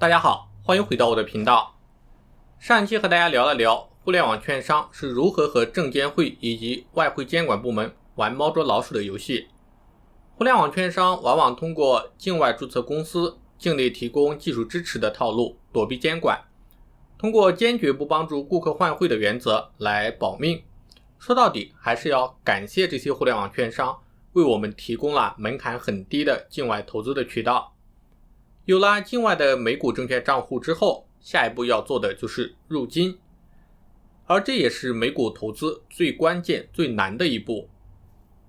大家好，欢迎回到我的频道。上一期和大家聊了聊互联网券商是如何和证监会以及外汇监管部门玩猫捉老鼠的游戏。互联网券商往往通过境外注册公司、境内提供技术支持的套路躲避监管，通过坚决不帮助顾客换汇的原则来保命。说到底，还是要感谢这些互联网券商为我们提供了门槛很低的境外投资的渠道。有了境外的美股证券账户之后，下一步要做的就是入金，而这也是美股投资最关键最难的一步。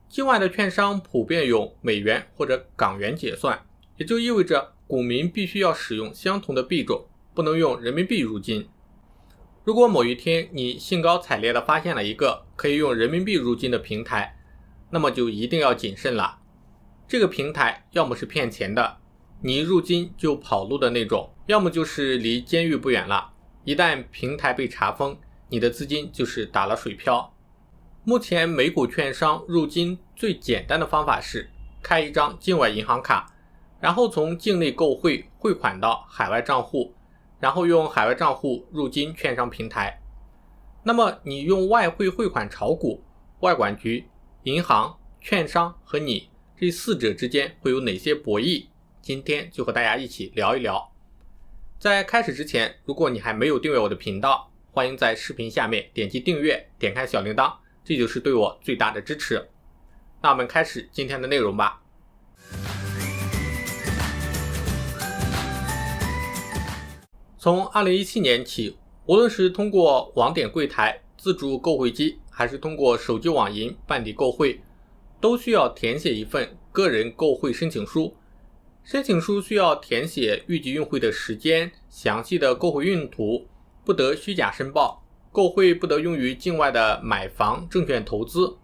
境外的券商普遍用美元或者港元结算，也就意味着股民必须要使用相同的币种，不能用人民币入金。如果某一天你兴高采烈地发现了一个可以用人民币入金的平台，那么就一定要谨慎了。这个平台要么是骗钱的，你一入金就跑路的那种，要么就是离监狱不远了，一旦平台被查封，你的资金就是打了水漂。目前美股券商入金最简单的方法是开一张境外银行卡，然后从境内购汇汇款到海外账户，然后用海外账户入金券商平台。那么你用外汇汇款炒股，外管局、银行、券商和你这四者之间会有哪些博弈？今天就和大家一起聊一聊。在开始之前，如果你还没有订阅我的频道，欢迎在视频下面点击订阅，点开小铃铛，这就是对我最大的支持。那我们开始今天的内容吧。从2017年起，无论是通过网点柜台、自助购汇机，还是通过手机网银办理购汇，都需要填写一份个人购汇申请书。申请书需要填写预计运汇的时间、详细的购汇用途，不得虚假申报，购汇不得用于境外的买房、证券投资。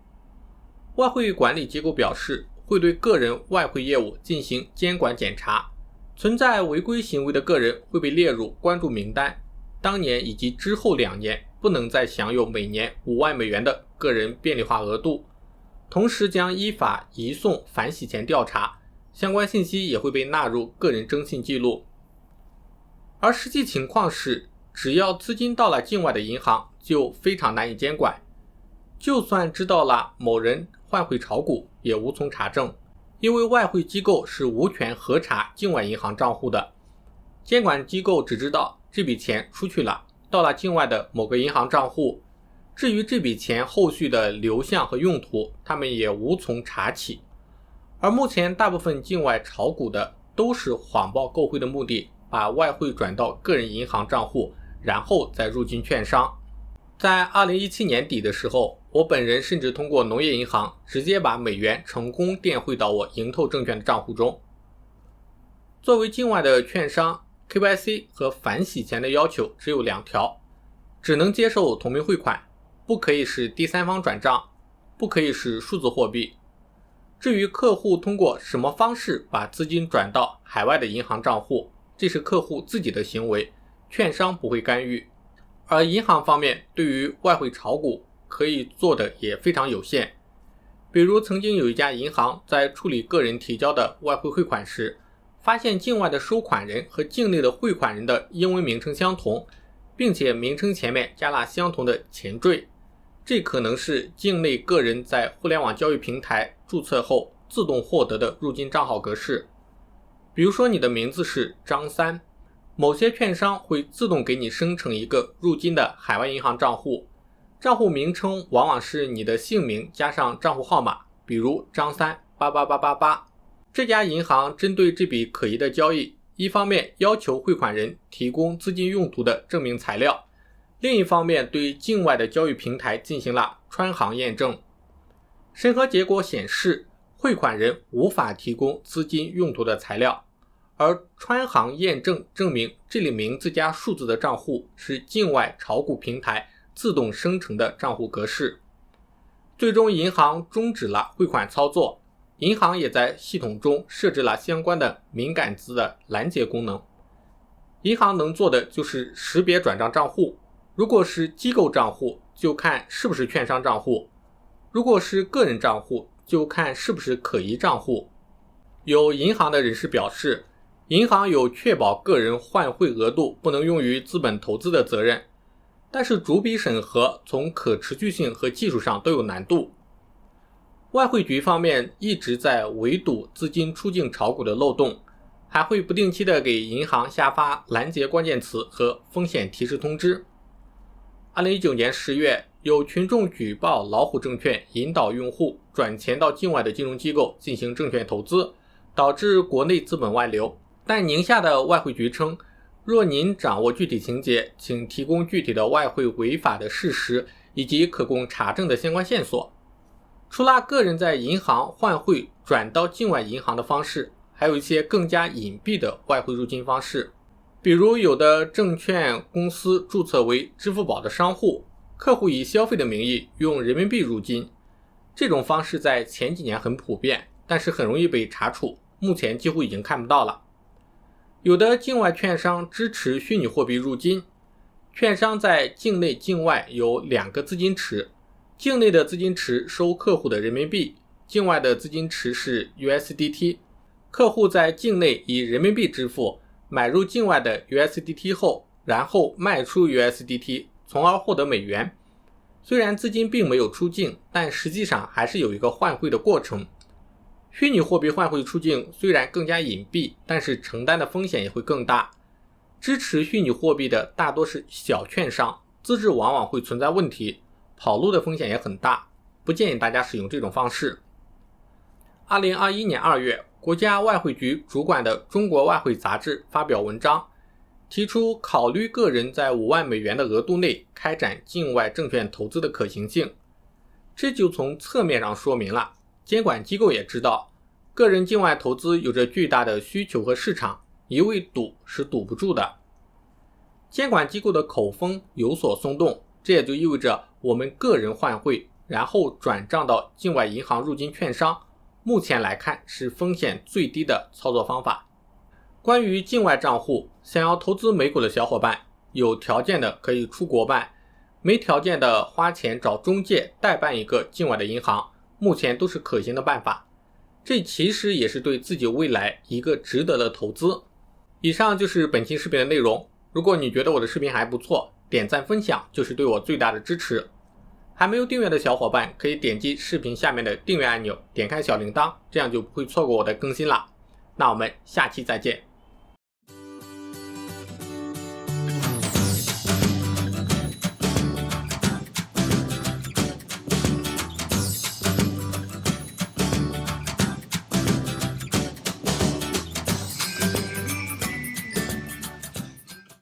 外汇管理机构表示，会对个人外汇业务进行监管检查，存在违规行为的个人会被列入关注名单，当年以及之后2年不能再享有每年5万美元的个人便利化额度，同时将依法移送反洗钱调查，相关信息也会被纳入个人征信记录。而实际情况是，只要资金到了境外的银行，就非常难以监管。就算知道了某人换汇炒股，也无从查证，因为外汇机构是无权核查境外银行账户的。监管机构只知道这笔钱出去了，到了境外的某个银行账户，至于这笔钱后续的流向和用途，他们也无从查起。而目前大部分境外炒股的都是谎报购汇的目的，把外汇转到个人银行账户，然后再入金券商。在2017年底的时候，我本人甚至通过农业银行直接把美元成功电汇到我盈透证券的账户中。作为境外的券商， KYC 和反洗钱的要求只有2条，只能接受同名汇款，不可以是第三方转账，不可以是数字货币。至于客户通过什么方式把资金转到海外的银行账户，这是客户自己的行为，券商不会干预。而银行方面对于外汇炒股可以做的也非常有限。比如曾经有一家银行在处理个人提交的外汇汇款时，发现境外的收款人和境内的汇款人的英文名称相同，并且名称前面加了相同的前缀。这可能是境内个人在互联网交易平台注册后自动获得的入金账号格式。比如说你的名字是张三，某些券商会自动给你生成一个入金的海外银行账户，账户名称往往是你的姓名加上账户号码，比如张三88888。这家银行针对这笔可疑的交易，一方面要求汇款人提供资金用途的证明材料，另一方面对境外的交易平台进行了穿行验证。审核结果显示，汇款人无法提供资金用途的材料，而穿行验证证明这里名字加数字的账户是境外炒股平台自动生成的账户格式。最终银行终止了汇款操作，银行也在系统中设置了相关的敏感字的拦截功能。银行能做的就是识别转账账户，如果是机构账户，就看是不是券商账户；如果是个人账户，就看是不是可疑账户。有银行的人士表示，银行有确保个人换汇额度不能用于资本投资的责任，但是逐笔审核从可持续性和技术上都有难度。外汇局方面一直在围堵资金出境炒股的漏洞，还会不定期的给银行下发拦截关键词和风险提示通知。2019年10月，有群众举报老虎证券引导用户转钱到境外的金融机构进行证券投资，导致国内资本外流。但宁夏的外汇局称，若您掌握具体情节，请提供具体的外汇违法的事实以及可供查证的相关线索。除了个人在银行换汇转到境外银行的方式，还有一些更加隐蔽的外汇入金方式。比如有的证券公司注册为支付宝的商户，客户以消费的名义用人民币入金，这种方式在前几年很普遍，但是很容易被查处，目前几乎已经看不到了。有的境外券商支持虚拟货币入金，券商在境内境外有2个资金池，境内的资金池收客户的人民币，境外的资金池是 USDT， 客户在境内以人民币支付，买入境外的 USDT 后，然后卖出 USDT， 从而获得美元。虽然资金并没有出境，但实际上还是有一个换汇的过程。虚拟货币换汇出境虽然更加隐蔽，但是承担的风险也会更大。支持虚拟货币的大多是小券商，资质往往会存在问题，跑路的风险也很大，不建议大家使用这种方式。2021年2月，国家外汇局主管的《中国外汇杂志》发表文章，提出考虑个人在5万美元的额度内开展境外证券投资的可行性。这就从侧面上说明了，监管机构也知道，个人境外投资有着巨大的需求和市场，一味赌是赌不住的。监管机构的口风有所松动，这也就意味着我们个人换汇，然后转账到境外银行入金券商，目前来看是风险最低的操作方法。关于境外账户，想要投资美股的小伙伴，有条件的可以出国办，没条件的花钱找中介代办一个境外的银行，目前都是可行的办法。这其实也是对自己未来一个值得的投资。以上就是本期视频的内容，如果你觉得我的视频还不错，点赞分享就是对我最大的支持。还没有订阅的小伙伴可以点击视频下面的订阅按钮，点开小铃铛，这样就不会错过我的更新了。那我们下期再见。